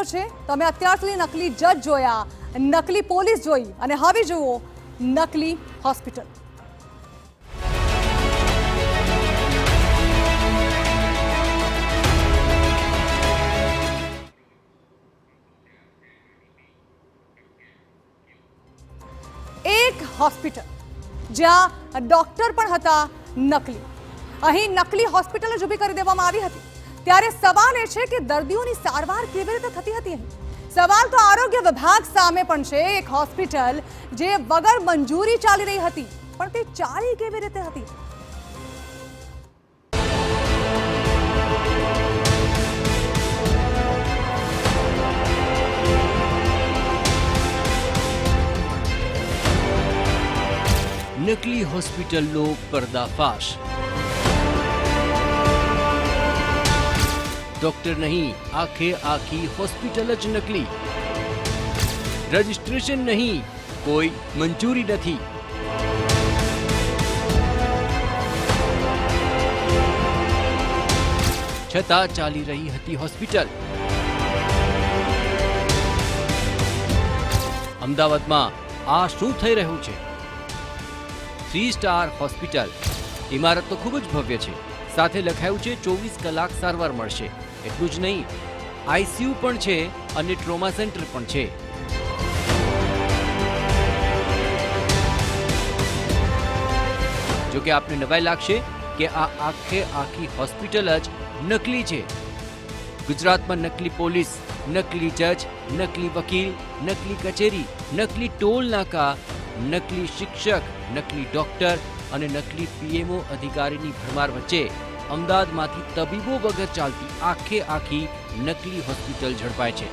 રહ્યો છે। તમે અત્યાર સુધી નકલી જજ જોયા, નકલી પોલીસ જોઈ અને હવે જુઓ નકલી હોસ્પિટલ। એક હોસ્પિટલ જ્યાં ડોક્ટર પણ હતા નકલી, અહીં નકલી હોસ્પિટલ જ ઊભી કરી દેવામાં આવી હતી। ત્યારે સવાલ એ છે કે દર્દીઓની સારવાર કેવી રીતે થતી હતી અહીં? સવાલ તો આરોગ્ય વિભાગ સામે પણ છે। એક હોસ્પિટલ જે વગર મંજૂરી ચાલી રહી હતી, પણ તે ચાલી કેવી રીતે હતી? नकली हॉस्पिटलનો पर्दाफाश। डॉक्टर नहीं, आखे आखी हॉस्पिटल ज नकली। रजिस्ट्रेशन नहीं, कोई मंजूरी नहीं। छता चाली रही हती हॉस्पिटल। अमदावादમાં આ શું થઈ રહ્યું છે? 3 સ્ટાર હોસ્પિટલ। ઇમારત તો ખૂબ જ ભવ્ય છે, સાથે લખાયું છે 24 કલાક સારવાર મળશે। એટલું જ નહીં, આઈસીયુ પણ છે અને ટ્રોમા સેન્ટર પણ છે। જો કે આપને નવાઈ લાગશે કે આ આખે આખી હોસ્પિટલ જ નકલી છે। ગુજરાતમાં નકલી પોલીસ, નકલી જજ, નકલી વકીલ, નકલી કચેરી, નકલી ટોલ નાકા, નકલી શિક્ષક, નકલી ડોક્ટર અને નકલી પીએમઓ અધિકારીની ભરમાર વચ્ચે અમદાવાદમાંથી તબીબો વગર ચાલતી આખે આખી નકલી હોસ્પિટલ ઝડપાય છે।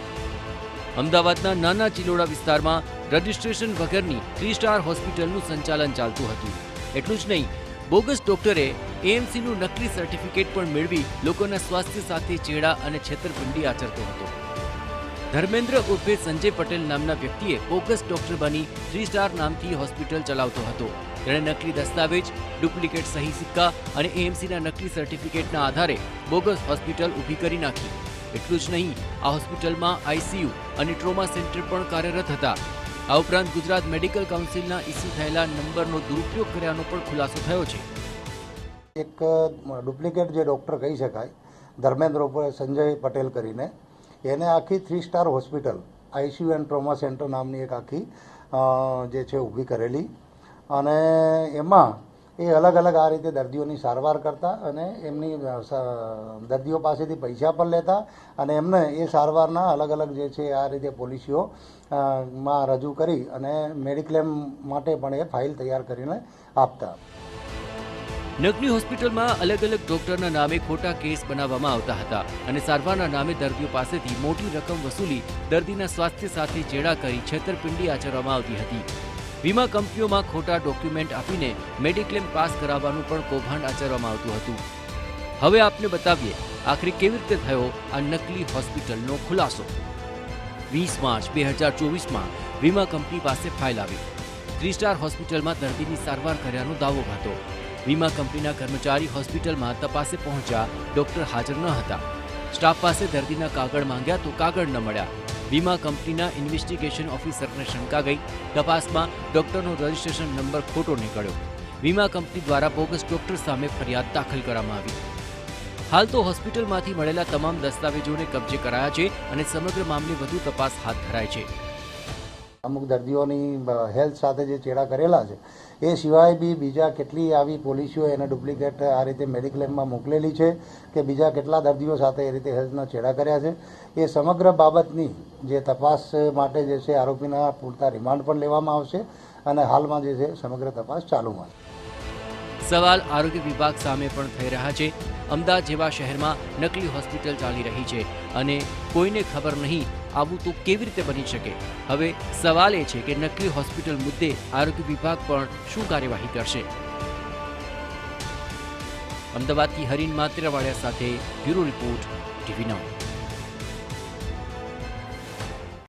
અમદાવાદના નાના ચિલોડા વિસ્તારમાં રજિસ્ટ્રેશન વગરની 3 સ્ટાર હોસ્પિટલનું સંચાલન ચાલતું હતું। એટલું જ નહીં, બોગસ ડોક્ટરે એએમસીનું નકલી સર્ટિફિકેટ પણ મેળવી લોકોના સ્વાસ્થ્ય સાથે ચેડા અને છેતરપિંડી આચરતો હતો। ધર્મેન્દ્ર ઉર્ફે સંજય પટેલ નામના વ્યક્તિએ બોગસ ડોક્ટર બની 3 સ્ટાર નામથી હોસ્પિટલ ચલાવતો હતો। તેણે નકલી દસ્તાવેજ, ડુપ્લિકેટ સહી સિક્કા અને એએમસીના નકલી સર્ટિફિકેટના આધારે બોગસ હોસ્પિટલ ઊભી કરી નાખી। એટલું જ નહીં, આ હોસ્પિટલમાં આઈસીયુ અને ટ્રોમા સેન્ટર પણ કાર્યરત હતા। આ ઉપરાંત ગુજરાત મેડિકલ કાઉન્સિલના ઇસ્યુ થયેલા નંબરનો દુરુપયોગ કર્યાનો પણ ખુલાસો થયો છે। એક ડુપ્લિકેટ જે ડોક્ટર કહી શકાય, ધર્મેન્દ્ર ઉર્ફે સંજય પટેલ કરીને, એને આખી 3 star hospital ICU and trauma centre નામની એક આખી જે છે ઊભી કરેલી અને એમાં એ અલગ અલગ આ રીતે દર્દીઓની સારવાર કરતા અને એમની દર્દીઓ પાસેથી પૈસા પણ લેતા અને એમને એ સારવારના અલગ અલગ જે છે આ રીતે પોલિસીઓ માં રજૂ કરી અને મેડિક્લેમ માટે પણ એ ફાઇલ તૈયાર કરીને આપતા। નકલી હોસ્પિટલમાં અલગ અલગ ડોક્ટરના નામે ખોટા કેસ બનાવવામાં આવતા હતા અને સારવારના નામે દર્દીઓ પાસેથી મોટી રકમ વસૂલી દર્દીના સ્વાસ્થ્ય સાથે ચેડા કરી છેતરપિંડી આચરવામાં આવતી હતી। વીમા કંપનીઓમાં ખોટા ડોક્યુમેન્ટ આપીને મેડિક્લેમ પાસ કરાવવાનું પણ કૌભાંડ આચરવામાં આવતું હતું। હવે આપને બતાવીએ આખરે કેવી રીતે થયો આ નકલી હોસ્પિટલનો ખુલાસો। 20 માર્ચ 2024માં વીમા કંપની પાસે ફાઇલ આવી। 3 સ્ટાર હોસ્પિટલમાં દર્દીની સારવાર કર્યાનો દાવો હતો। વીમા કંપનીના કર્મચારી હોસ્પિટલમાં તપાસે પહોંચ્યા, ડોક્ટર હાજર ન હતા। સ્ટાફ પાસે દર્દીના કાગળ માંગ્યા તો કાગળ ન મળ્યા। વીમા કંપનીના ઇન્વેસ્ટિગેશન ઓફિસરને શંકા ગઈ। તપાસમાં ડોક્ટરનો રજિસ્ટ્રેશન નંબર ખોટો નીકળ્યો। વીમા કંપની દ્વારા બોગસ ડોક્ટર સામે ફરિયાદ દાખલ કરવામાં આવી। હાલ તો હોસ્પિટલમાંથી મળેલા તમામ દસ્તાવેજોને કબજે કરાયા છે અને સમગ્ર મામલે વધુ તપાસ હાથ ધરાય છે। અમુક દર્દીઓની હેલ્થ સાથે જે ચેડા કરેલા છે એ સિવાય બી બીજા કેટલી આવી પોલિસીઓ એને ડુપ્લિકેટ આ રીતે મેડિક્લેમમાં મોકલેલી છે કે બીજા કેટલા દર્દીઓ સાથે એ રીતે હેલ્થના ચેડા કર્યા છે, એ સમગ્ર બાબતની જે તપાસ માટે જે છે આરોપીના પૂરતા રિમાન્ડ પણ લેવામાં આવશે અને હાલમાં જે છે સમગ્ર તપાસ ચાલુમાં છે। સવાલ આરોગ્ય વિભાગ સામે પણ થઈ રહ્યા છે। અમદાવાદ જેવા શહેરમાં નકલી હોસ્પિટલ ચાલી રહી છે અને કોઈને ખબર નહીં આવું તો કેવી રીતે બની શકે? હવે સવાલ એ છે કે નકલી હોસ્પિટલ મુદ્દે આરોગ્ય વિભાગ પણ શું કાર્યવાહી કરશે? અમદાવાદથી હરીન માત્રેવાડિયા સાથે બ્યુરો રિપોર્ટ, TV9।